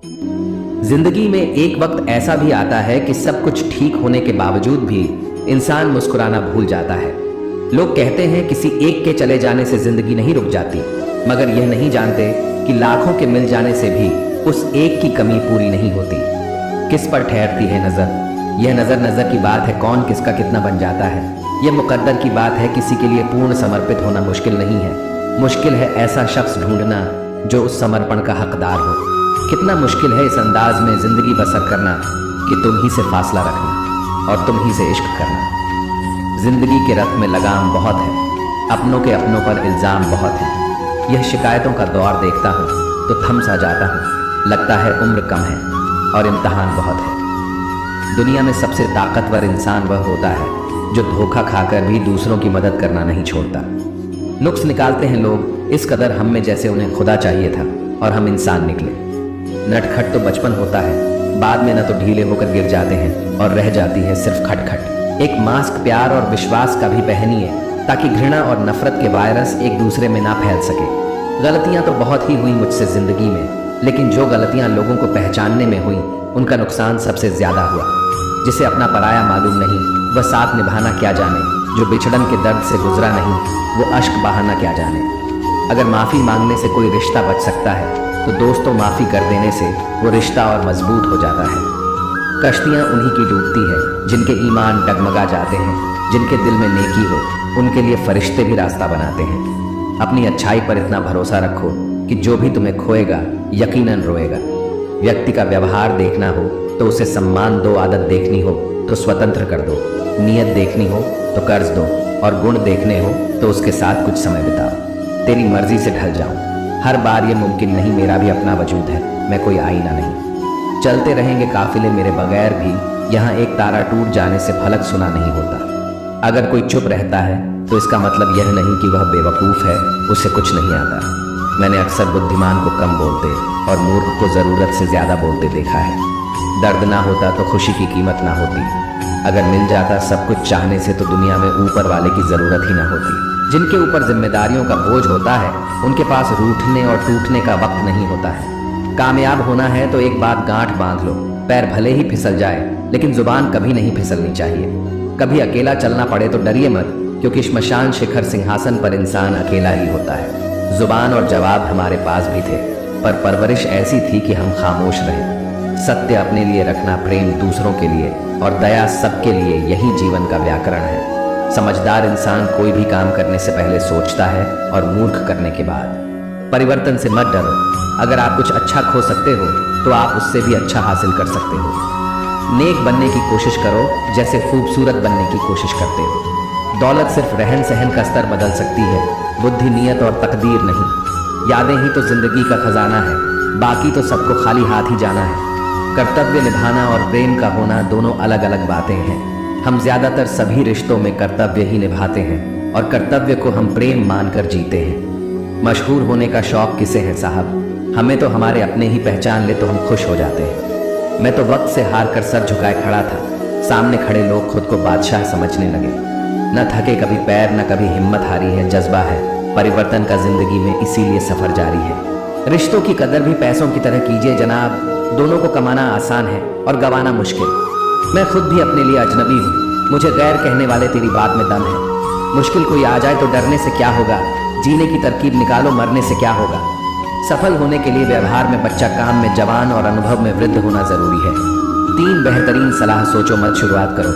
जिंदगी में एक वक्त ऐसा भी आता है कि सब कुछ ठीक होने के बावजूद भी इंसान मुस्कुराना भूल जाता है। लोग कहते हैं किसी एक के चले जाने से जिंदगी नहीं रुक जाती, मगर यह नहीं जानते कि लाखों के मिल जाने से भी उस एक की कमी पूरी नहीं होती। किस पर ठहरती है नजर? यह नजर नजर की बात है, कौन किसका कितना बन जाता है। यह मुकद्दर की बात है, किसी के लिए पूर्ण समर्पित होना मुश्किल नहीं है। मुश्किल है ऐसा शख्स ढूंढना जो उस समर्पण का हकदार हो। कितना मुश्किल है इस अंदाज में जिंदगी बसर करना कि तुम ही से फासला रखना और तुम ही से इश्क करना। जिंदगी के रथ में लगाम बहुत है, अपनों के अपनों पर इल्ज़ाम बहुत है। यह शिकायतों का दौर देखता हूँ तो थम सा जाता हूँ। लगता है उम्र कम है और इम्तहान बहुत है। दुनिया में सबसे ताकतवर इंसान वह होता है जो धोखा खाकर भी दूसरों की मदद करना नहीं छोड़ता। नुक्स निकालते हैं लोग इस कदर हम में, जैसे उन्हें खुदा चाहिए था और हम इंसान निकले। नटखट तो बचपन होता है, बाद में न तो ढीले होकर गिर जाते हैं और रह जाती है सिर्फ खटखट। एक मास्क प्यार और विश्वास का भी पहनिए ताकि घृणा और नफरत के वायरस एक दूसरे में ना फैल सके। गलतियां तो बहुत ही हुई मुझसे जिंदगी में, लेकिन जो गलतियां लोगों को पहचानने में हुई उनका नुकसान सबसे ज्यादा हुआ। जिसे अपना पराया मालूम नहीं वह साथ निभाना क्या जाने, जो बिछड़न के दर्द से गुजरा नहीं वो अश्क बहाना क्या जाने। अगर माफ़ी मांगने से कोई रिश्ता बच सकता है तो दोस्तों माफ़ी कर देने से वो रिश्ता और मजबूत हो जाता है। कश्तियाँ उन्हीं की डूबती है जिनके ईमान डगमगा जाते हैं। जिनके दिल में नेकी हो उनके लिए फरिश्ते भी रास्ता बनाते हैं। अपनी अच्छाई पर इतना भरोसा रखो कि जो भी तुम्हें खोएगा यकीनन रोएगा। व्यक्ति का व्यवहार देखना हो तो उसे सम्मान दो, आदत देखनी हो तो स्वतंत्र कर दो, नीयत देखनी हो तो कर्ज दो और गुण देखने हो तो उसके साथ कुछ समय बिताओ। तेरी मर्जी से ढल जाऊं, हर बार ये मुमकिन नहीं, मेरा भी अपना वजूद है, मैं कोई आईना नहीं। चलते रहेंगे काफिले मेरे बगैर भी, यहाँ एक तारा टूट जाने से फलक सुना नहीं होता। अगर कोई चुप रहता है तो इसका मतलब यह नहीं कि वह बेवकूफ़ है, उसे कुछ नहीं आता। मैंने अक्सर बुद्धिमान को कम बोलते और मूर्ख को ज़रूरत से ज़्यादा बोलते देखा है। दर्द ना होता तो खुशी की कीमत ना होती। अगर मिल जाता सब कुछ चाहने से तो दुनिया में ऊपर वाले की ज़रूरत ही ना होती। जिनके ऊपर जिम्मेदारियों का बोझ होता है उनके पास रूठने और टूटने का वक्त नहीं होता है। कामयाब होना है तो एक बात गांठ बांध लो, पैर भले ही फिसल जाए लेकिन जुबान कभी नहीं फिसलनी चाहिए। कभी अकेला चलना पड़े तो डरिए मत, क्योंकि श्मशान शिखर सिंहासन पर इंसान अकेला ही होता है। जुबान और जवाब हमारे पास भी थे, पर परवरिश ऐसी थी कि हम खामोश रहे। सत्य अपने लिए रखना, प्रेम दूसरों के लिए और दया सबके लिए, यही जीवन का व्याकरण है। समझदार इंसान कोई भी काम करने से पहले सोचता है और मूर्ख करने के बाद। परिवर्तन से मत डरो। अगर आप कुछ अच्छा खो सकते हो तो आप उससे भी अच्छा हासिल कर सकते हो। नेक बनने की कोशिश करो जैसे खूबसूरत बनने की कोशिश करते हो। दौलत सिर्फ रहन सहन का स्तर बदल सकती है, बुद्धि, नीयत और तकदीर नहीं। यादें ही तो जिंदगी का खजाना है, बाकी तो सबको खाली हाथ ही जाना है। कर्तव्य निभाना और प्रेम का होना दोनों अलग अलग बातें हैं। हम ज्यादातर सभी रिश्तों में कर्तव्य ही निभाते हैं और कर्तव्य को हम प्रेम मानकर जीते हैं। मशहूर होने का शौक किसे है साहब? हमें तो हमारे अपने ही पहचान ले तो हम खुश हो जाते हैं। मैं तो वक्त से हार कर सर झुकाए खड़ा था, सामने खड़े लोग खुद को बादशाह समझने लगे। न थके कभी पैर, न कभी हिम्मत हारी है, जज्बा है परिवर्तन का जिंदगी में, इसीलिए सफर जारी है। रिश्तों की कदर भी पैसों की तरह कीजिए जनाब, दोनों को कमाना आसान है और गंवाना मुश्किल। मैं खुद भी अपने लिए अजनबी हूँ, मुझे गैर कहने वाले तेरी बात में दम है। मुश्किल कोई आ जाए तो डरने से क्या होगा, जीने की तरकीब निकालो, मरने से क्या होगा। सफल होने के लिए व्यवहार में बच्चा, काम में जवान और अनुभव में वृद्ध होना जरूरी है। 3 बेहतरीन सलाह सोचो मत, शुरुआत करो।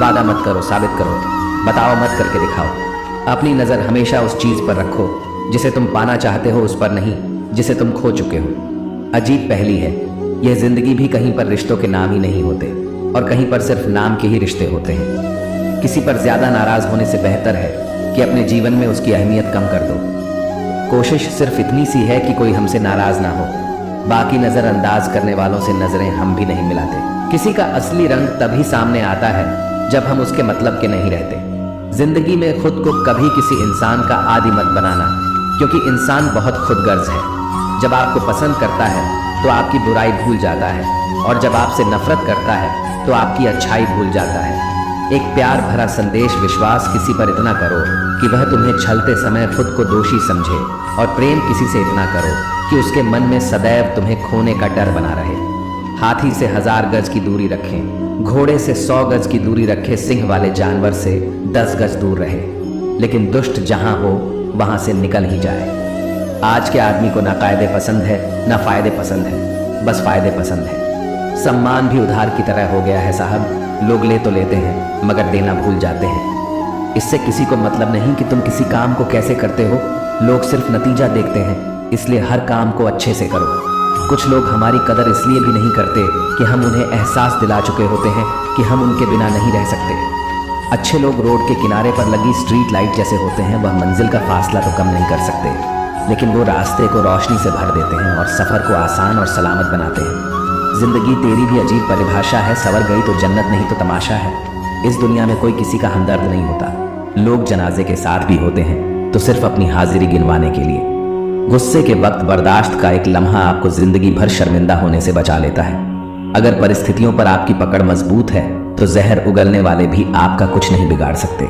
वादा मत करो, साबित करो। बताओ मत, करके दिखाओ। अपनी नज़र हमेशा उस चीज़ पर रखो जिसे तुम पाना चाहते हो, उस पर नहीं जिसे तुम खो चुके हो। अजीब पहली है यह, जिंदगी भी कहीं पर रिश्तों के नाम ही नहीं होते और कहीं पर सिर्फ नाम के ही रिश्ते होते हैं। किसी पर ज्यादा नाराज होने से बेहतर है कि अपने जीवन में उसकी अहमियत कम कर दो। कोशिश सिर्फ इतनी सी है कि कोई हमसे नाराज ना हो, बाकी नजरअंदाज करने वालों से नजरें हम भी नहीं मिलाते। किसी का असली रंग तभी सामने आता है जब हम उसके मतलब के नहीं रहते। जिंदगी में खुद को कभी किसी इंसान का आदी मत बनाना, क्योंकि इंसान बहुत खुदगर्ज है। जब आपको पसंद करता है तो आपकी बुराई भूल जाता है और जब आपसे नफरत करता है तो आपकी अच्छाई भूल जाता है। एक प्यार भरा संदेश, विश्वास किसी पर इतना करो कि वह तुम्हें छलते समय खुद को दोषी समझे, और प्रेम किसी से इतना करो कि उसके मन में सदैव तुम्हें खोने का डर बना रहे। हाथी से 1000 गज की दूरी रखें, घोड़े से 100 गज की दूरी रखे, सिंह वाले जानवर से 10 गज दूर रहे, लेकिन दुष्ट जहां हो वहां से निकल ही जाए। आज के आदमी को ना कायदे पसंद है ना फायदे पसंद है, बस फायदे पसंद है। सम्मान भी उधार की तरह हो गया है साहब। लोग ले तो लेते हैं मगर देना भूल जाते हैं। इससे किसी को मतलब नहीं कि तुम किसी काम को कैसे करते हो, लोग सिर्फ नतीजा देखते हैं, इसलिए हर काम को अच्छे से करो। कुछ लोग हमारी कदर इसलिए भी नहीं करते कि हम उन्हें एहसास दिला चुके होते हैं कि हम उनके बिना नहीं रह सकते। अच्छे लोग रोड के किनारे पर लगी स्ट्रीट लाइट जैसे होते हैं। वह मंजिल का फासला तो कम नहीं कर सकते, लेकिन वो रास्ते को रोशनी से भर देते हैं और सफ़र को आसान और सलामत बनाते हैं। जिंदगी तेरी भी अजीब परिभाषा है, संवर गई तो जन्नत नहीं तो तमाशा है। इस दुनिया में कोई किसी का हमदर्द नहीं होता। लोग जनाजे के साथ भी होते हैं तो सिर्फ अपनी हाजिरी गिनवाने के लिए। गुस्से के वक्त बर्दाश्त का एक लम्हा आपको जिंदगी भर शर्मिंदा होने से बचा लेता है। अगर परिस्थितियों पर आपकी पकड़ मजबूत है तो जहर उगलने वाले भी आपका कुछ नहीं बिगाड़ सकते।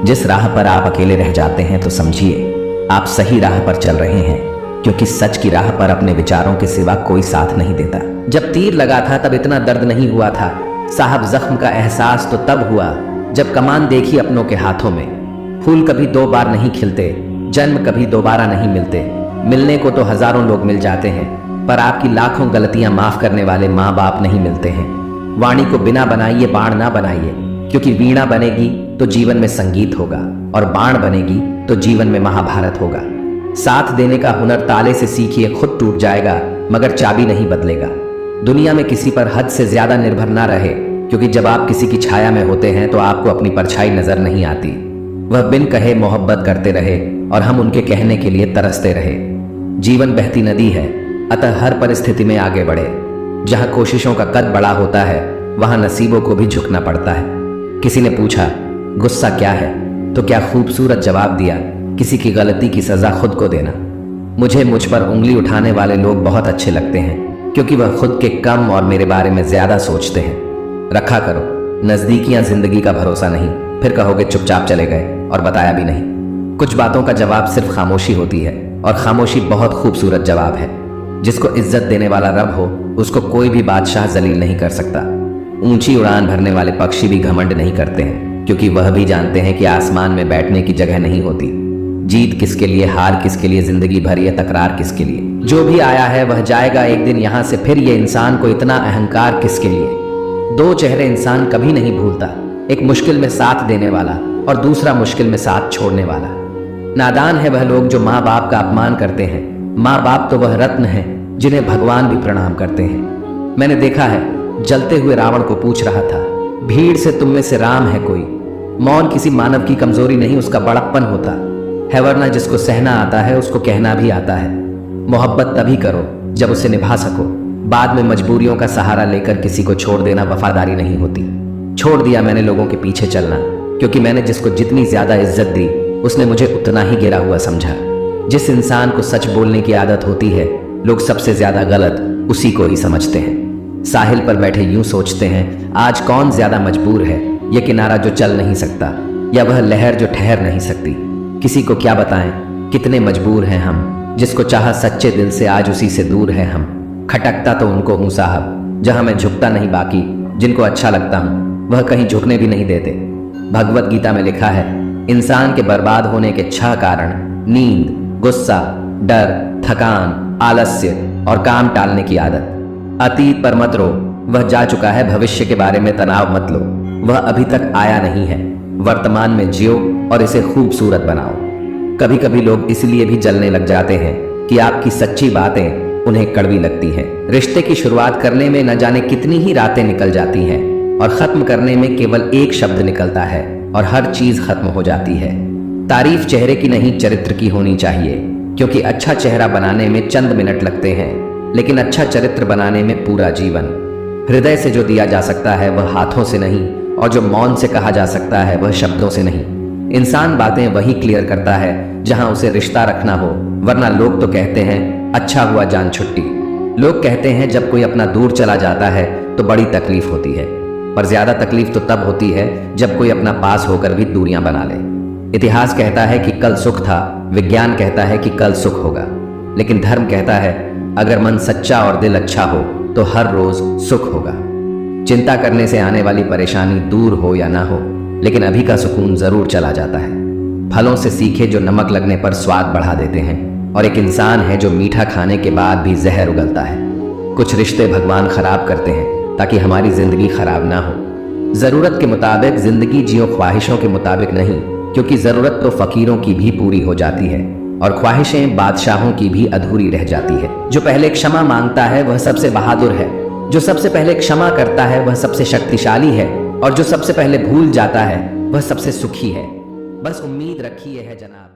जिस राह पर आप अकेले रह जाते हैं तो समझिए आप सही राह पर चल रहे हैं, क्योंकि सच की राह पर अपने विचारों के सिवा कोई साथ नहीं देता। जब तीर लगा था तब इतना दर्द नहीं हुआ था साहब। जख्म का एहसास तो तब हुआ जब कमान देखी अपनों के हाथों में। फूल कभी 2 बार नहीं खिलते, जन्म कभी दोबारा नहीं मिलते। मिलने को तो हजारों लोग मिल जाते हैं, पर आपकी लाखों गलतियां माफ करने वाले माँ बाप नहीं मिलते हैं। वाणी को बिना बनाइए बाण ना बनाइए, क्योंकि वीणा बनेगी तो जीवन में संगीत होगा और बाण बनेगी तो जीवन में महाभारत होगा। साथ देने का हुनर ताले से सीखिए, खुद टूट जाएगा मगर चाबी नहीं बदलेगा। दुनिया में किसी पर हद से ज्यादा निर्भर ना रहे, क्योंकि जब आप किसी की छाया में होते हैं तो आपको अपनी परछाई नजर नहीं आती। वह बिन कहे मोहब्बत करते रहे और हम उनके कहने के लिए तरसते रहे। जीवन बहती नदी है, अतः हर परिस्थिति में आगे बढ़े। जहां कोशिशों का कद बड़ा होता है वहां नसीबों को भी झुकना पड़ता है। किसी ने पूछा गुस्सा क्या है, तो क्या खूबसूरत जवाब दिया, किसी की गलती की सजा खुद को देना। मुझे मुझ पर उंगली उठाने वाले लोग बहुत अच्छे लगते हैं, क्योंकि वह खुद के कम और मेरे बारे में ज्यादा सोचते हैं। रखा करो, नजदीकियां जिंदगी का भरोसा नहीं, फिर कहोगे चुपचाप चले गए और बताया भी नहीं। कुछ बातों का जवाब सिर्फ खामोशी होती है, और खामोशी बहुत खूबसूरत जवाब है। जिसको इज्जत देने वाला रब हो उसको कोई भी बादशाह जलील नहीं कर सकता। ऊंची उड़ान भरने वाले पक्षी भी घमंड नहीं करते हैं, क्योंकि वह भी जानते हैं कि आसमान में बैठने की जगह नहीं होती। जीत किसके लिए, हार किसके लिए, जिंदगी भर ये तकरार किसके लिए। जो भी आया है वह जाएगा एक दिन यहाँ से, फिर ये इंसान को इतना अहंकार किसके लिए। 2 चेहरे इंसान कभी नहीं भूलता, एक मुश्किल में साथ देने वाला और दूसरा मुश्किल में साथ छोड़ने वाला। नादान है वह लोग जो माँ बाप का अपमान करते हैं। माँ बाप तो वह रत्न है जिन्हें भगवान भी प्रणाम करते हैं। मैंने देखा है जलते हुए रावण को पूछ रहा था, भीड़ से तुम में से राम है कोई। मौन किसी मानव की कमजोरी नहीं, उसका बड़प्पन होता है, वरना जिसको सहना आता है उसको कहना भी आता है। मोहब्बत तभी करो जब उसे निभा सको। बाद में मजबूरियों का सहारा लेकर किसी को छोड़ देना वफादारी नहीं होती। छोड़ दिया मैंने लोगों के पीछे चलना, क्योंकि मैंने जिसको जितनी ज्यादा इज्जत दी उसने मुझे उतना ही गिरा हुआ समझा। जिस इंसान को सच बोलने की आदत होती है लोग सबसे ज्यादा गलत उसी को ही समझते हैं। साहिल पर बैठे यूं सोचते हैं, आज कौन ज्यादा मजबूर है, यह किनारा जो चल नहीं सकता या वह लहर जो ठहर नहीं सकती। किसी को क्या बताएं कितने मजबूर हैं हम, जिसको चाहा सच्चे दिल से आज उसी से दूर है हम। खटकता तो उनको हूं साहब जहां मैं झुकता नहीं, बाकी जिनको अच्छा लगता हूं वह कहीं झुकने भी नहीं देते। भगवत गीता में लिखा है, इंसान के बर्बाद होने के 6 कारण नींद, गुस्सा, डर, थकान, आलस्य और काम टालने की आदत। अतीत पर मत रो, वह जा चुका है। भविष्य के बारे में तनाव मत लो, वह अभी तक आया नहीं है। वर्तमान में जियो और इसे खूबसूरत बनाओ। कभी कभी लोग इसलिए भी जलने लग जाते हैं कि आपकी सच्ची बातें उन्हें कड़वी लगती हैं। रिश्ते की शुरुआत करने में न जाने कितनी ही रातें निकल जाती हैं और खत्म करने में केवल एक शब्द निकलता है और हर चीज खत्म हो जाती है। तारीफ चेहरे की नहीं चरित्र की होनी चाहिए, क्योंकि अच्छा चेहरा बनाने में चंद मिनट लगते हैं, लेकिन अच्छा चरित्र बनाने में पूरा जीवन। हृदय से जो दिया जा सकता है वह हाथों से नहीं, और जो मौन से कहा जा सकता है वह शब्दों से नहीं। इंसान बातें वही क्लियर करता है जहां उसे रिश्ता रखना हो, वरना लोग तो कहते हैं अच्छा हुआ जान छुट्टी। लोग कहते हैं जब कोई अपना दूर चला जाता है तो बड़ी तकलीफ होती है, पर ज्यादा तकलीफ तो तब होती है जब कोई अपना पास होकर भी दूरियां बना ले। इतिहास कहता है कि कल सुख था, विज्ञान कहता है कि कल सुख होगा। लेकिन धर्म कहता है अगर मन सच्चा और दिल अच्छा हो तो हर रोज सुख होगा। चिंता करने से आने वाली परेशानी दूर हो या ना हो, लेकिन अभी का सुकून जरूर चला जाता है। फलों से सीखे जो नमक लगने पर स्वाद बढ़ा देते हैं, और एक इंसान है जो मीठा खाने के बाद भी जहर उगलता है। कुछ रिश्ते भगवान खराब करते हैं ताकि हमारी जिंदगी खराब ना हो। जरूरत के मुताबिक जिंदगी जियो, ख्वाहिशों के मुताबिक नहीं, क्योंकि जरूरत तो फकीरों की भी पूरी हो जाती है और ख्वाहिशें बादशाहों की भी अधूरी रह जाती है। जो पहले क्षमा मांगता है वह सबसे बहादुर है, जो सबसे पहले क्षमा करता है वह सबसे शक्तिशाली है, और जो सबसे पहले भूल जाता है वह सबसे सुखी है। बस उम्मीद रखिए है जनाब।